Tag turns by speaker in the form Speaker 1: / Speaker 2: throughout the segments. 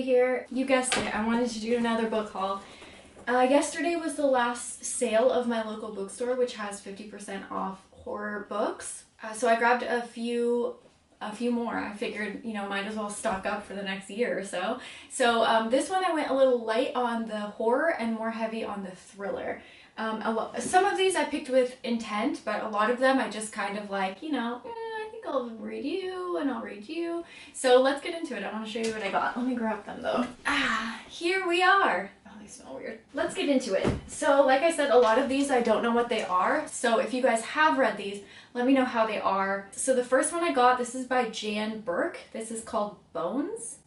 Speaker 1: Olivia here. You guessed it, I wanted to do another book haul. Yesterday was the last sale of my local bookstore, which has 50% off horror books. So I grabbed a few more. I figured, might as well stock up for the next year or so. So this one I went a little light on the horror and more heavy on the thriller. Some of these I picked with intent, but a lot of them I just kind of like, I think I'll read you and I'll read you. So let's get into it. I want to show you what I got. Let me grab them though. Here we are. Oh, they smell weird. Let's get into it. So like I said, a lot of these I don't know what they are. So if you guys have read these, let me know how they are. So the first one I got, this is by Jan Burke. This is called Bones.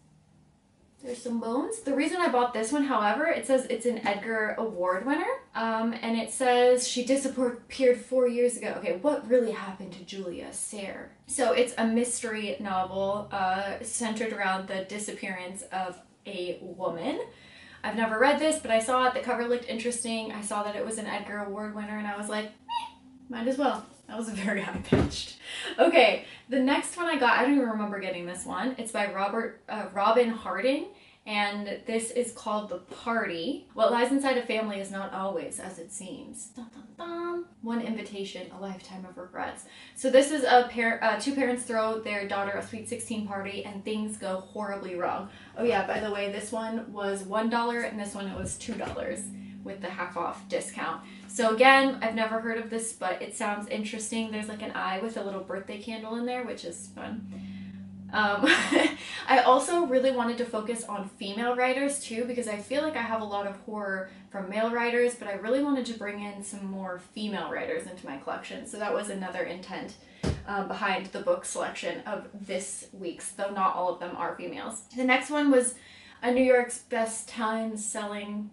Speaker 1: There's some bones. The reason I bought this one, however, it says it's an Edgar Award winner. And it says she disappeared 4 years ago. Okay, what really happened to Julia Sayre? So it's a mystery novel centered around the disappearance of a woman. I've never read this, but I saw it. The cover looked interesting. I saw that it was an Edgar Award winner, and I was like, might as well. That was very high pitched. Okay, the next one I got, I don't even remember getting this one. It's by Robin Harding, and this is called The Party. What lies inside a family is not always as it seems. Dun, dun, dun. One invitation, a lifetime of regrets. So this is two parents throw their daughter a sweet 16 party and things go horribly wrong. Oh yeah, by the way, this one was $1 and this one it was $2 with the half off discount. So again, I've never heard of this, but it sounds interesting. There's like an eye with a little birthday candle in there, which is fun. I also really wanted to focus on female writers too, because I feel like I have a lot of horror from male writers, but I really wanted to bring in some more female writers into my collection. So that was another intent behind the book selection of this week's, though not all of them are females. The next one was a New York's Best Time Selling,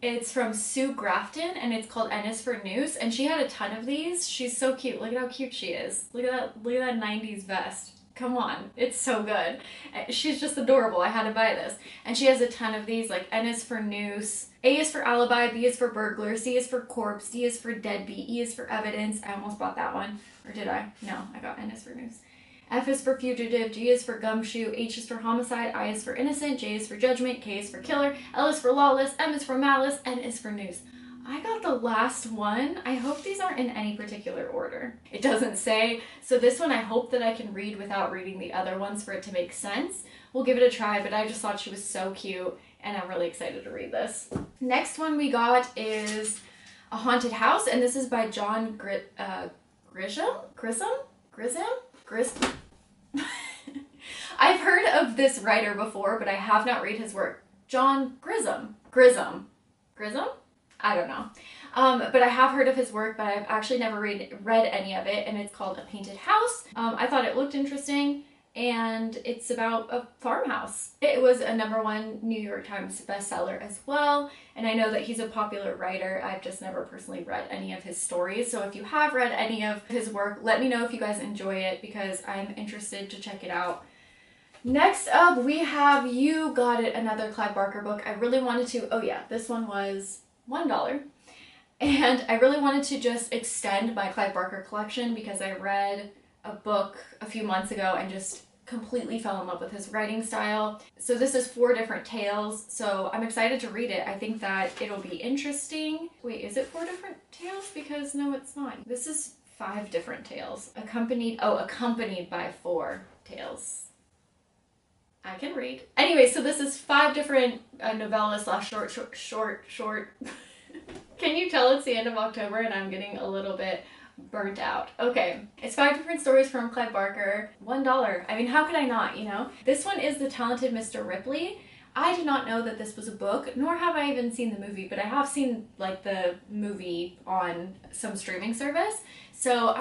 Speaker 1: it's from Sue Grafton, and it's called N is for Noose, and she had a ton of these. She's so cute. Look at how cute she is. Look at that 90s vest. Come on, it's so good. She's just adorable. I had to buy this. And she has a ton of these, like N is for Noose, A is for Alibi, B is for Burglar, C is for Corpse, D is for Deadbeat, E is for Evidence. I almost bought that one. Or did I? No, I got N is for Noose. F is for Fugitive, G is for Gumshoe, H is for Homicide, I is for Innocent, J is for Judgment, K is for Killer, L is for Lawless, M is for Malice, N is for Noose. I got the last one. I hope these aren't in any particular order. It doesn't say. So this one I hope that I can read without reading the other ones for it to make sense. We'll give it a try, but I just thought she was so cute and I'm really excited to read this. Next one we got is A Haunted House, and this is by John Grisham? I've heard of this writer before, but I have not read his work. John Grisham? I don't know. But I have heard of his work, but I've actually never read any of it, and it's called A Painted House. I thought it looked interesting, and it's about a farmhouse. It was a #1 New York Times bestseller as well, and I know that he's a popular writer. I've just never personally read any of his stories, so if you have read any of his work, let me know if you guys enjoy it, because I'm interested to check it out. Next up, we have You Got It, another Clive Barker book. I really wanted to, oh yeah, this one was $1. And I really wanted to just extend my Clive Barker collection because I read a book a few months ago and just completely fell in love with his writing style. So this is 4 different tales, so I'm excited to read it. I think that it'll be interesting. Wait, is it 4 different tales? Because no, it's not. This is 5 different tales. Accompanied by 4 tales. I can read. Anyway, so this is 5 different novellas / short. Can you tell it's the end of October and I'm getting a little bit burnt out? Okay, it's 5 different stories from Clive Barker. $1. I mean, how could I not, This one is The Talented Mr. Ripley. I did not know that this was a book, nor have I even seen the movie, but I have seen like the movie on some streaming service. So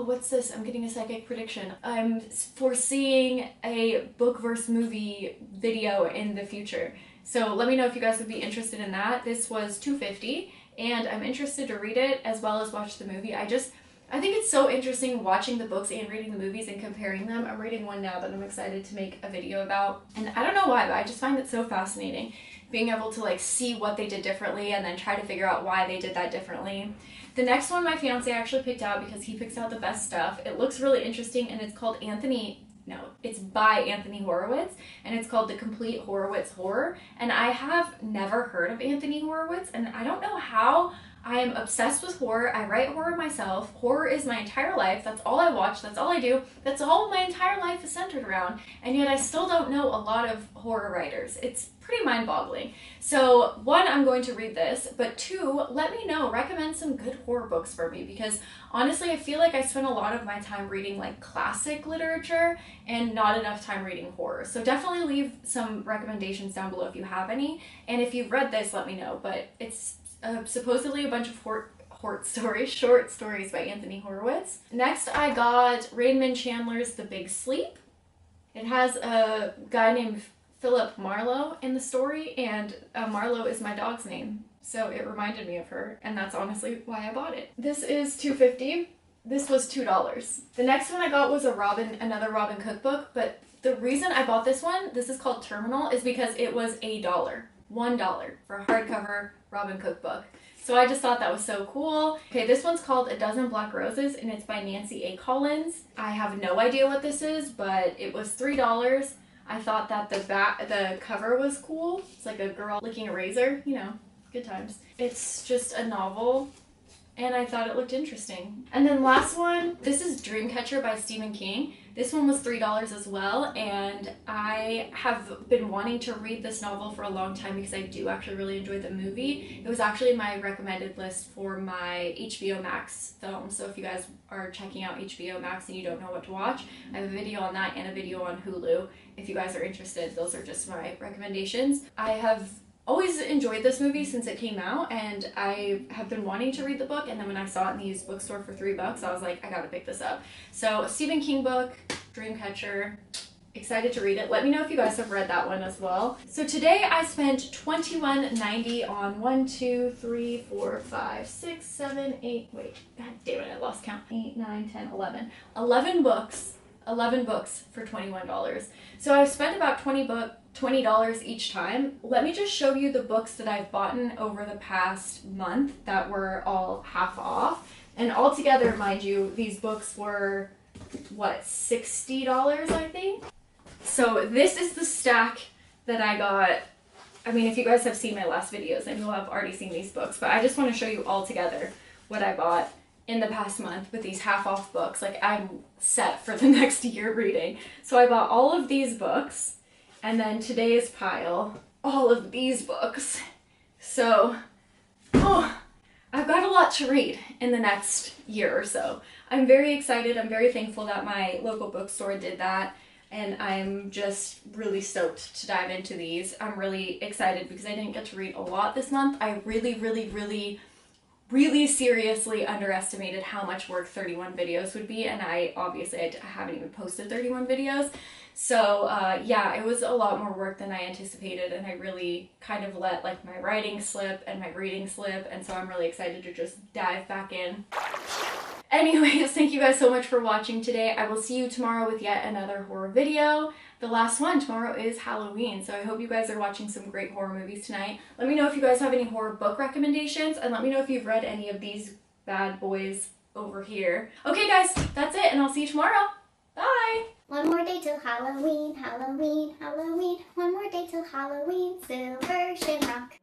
Speaker 1: what's this? I'm getting a psychic prediction. I'm foreseeing a book versus movie video in the future. So let me know if you guys would be interested in that. This was $2.50 and I'm interested to read it as well as watch the movie. I think it's so interesting watching the books and reading the movies and comparing them. I'm reading one now that I'm excited to make a video about. And I don't know why, but I just find it so fascinating being able to like see what they did differently and then try to figure out why they did that differently. The next one my fiance actually picked out because he picks out the best stuff. It looks really interesting and it's called Anthony no, it's by Anthony Horowitz, and it's called The Complete Horowitz Horror. And I have never heard of Anthony Horowitz, and I don't know how. I am obsessed with horror. I write horror myself. Horror is my entire life. That's all I watch. That's all I do. That's all my entire life is centered around. And yet I still don't know a lot of horror writers. It's pretty mind-boggling. So one, I'm going to read this, but two, let me know, recommend some good horror books for me, because honestly I feel like I spend a lot of my time reading like classic literature and not enough time reading horror. So definitely leave some recommendations down below if you have any, and if you've read this, let me know. But it's supposedly a bunch of short stories by Anthony Horowitz. Next I got Raymond Chandler's The Big Sleep. It has a guy named Philip Marlowe in the story, and Marlowe is my dog's name, so it reminded me of her, and that's honestly why I bought it. This is $2.50. This was $2. The next one I got was another Robin cookbook, but the reason I bought this one, this is called Terminal, is because it was $1 for a hardcover Robin cookbook. So I just thought that was so cool. Okay, this one's called A Dozen Black Roses, and it's by Nancy A. Collins. I have no idea what this is, but it was $3. I thought that the cover was cool. It's like a girl licking a razor, you know, good times. It's just a novel, and I thought it looked interesting. And then last one, this is Dreamcatcher by Stephen King. This one was $3 as well, and I have been wanting to read this novel for a long time because I do actually really enjoy the movie. It was actually my recommended list for my HBO Max film, so if you guys are checking out HBO Max and you don't know what to watch, I have a video on that and a video on Hulu. If you guys are interested, those are just my recommendations. I have always enjoyed this movie since it came out, and I have been wanting to read the book, and then when I saw it in the used bookstore for $3, I was like, I gotta pick this up. So, Stephen King book, Dreamcatcher, excited to read it. Let me know if you guys have read that one as well. So today I spent $21.90 on 1, 2, 3, 4, 5, 6, 7, 8, wait, god damn it, I lost count. 8, 9, 10, 11. 11 books. 11 books for $21. So I've spent about $20 each time. Let me just show you the books that I've bought over the past month that were all half off. And altogether, mind you, these books were, what, $60, I think? So this is the stack that I got. I mean, if you guys have seen my last videos, then you'll have already seen these books, but I just want to show you all together what I bought in the past month with these half off books. Like, I'm set for the next year reading. So I bought all of these books, and then today's pile, all of these books. So, I've got a lot to read in the next year or so. I'm very excited. I'm very thankful that my local bookstore did that, and I'm just really stoked to dive into these. I'm really excited because I didn't get to read a lot this month. I really seriously underestimated how much work 31 videos would be, and I haven't even posted 31 videos. So yeah, it was a lot more work than I anticipated, and I really kind of let like my writing slip and my reading slip, and so I'm really excited to just dive back in. Anyways, thank you guys so much for watching today. I will see you tomorrow with yet another horror video. The last one tomorrow is Halloween, so I hope you guys are watching some great horror movies tonight. Let me know if you guys have any horror book recommendations, and let me know if you've read any of these bad boys over here. Okay guys, that's it, and I'll see you tomorrow. Bye!
Speaker 2: One more day till Halloween, Halloween, Halloween. One more day till Halloween, Silver Shamrock.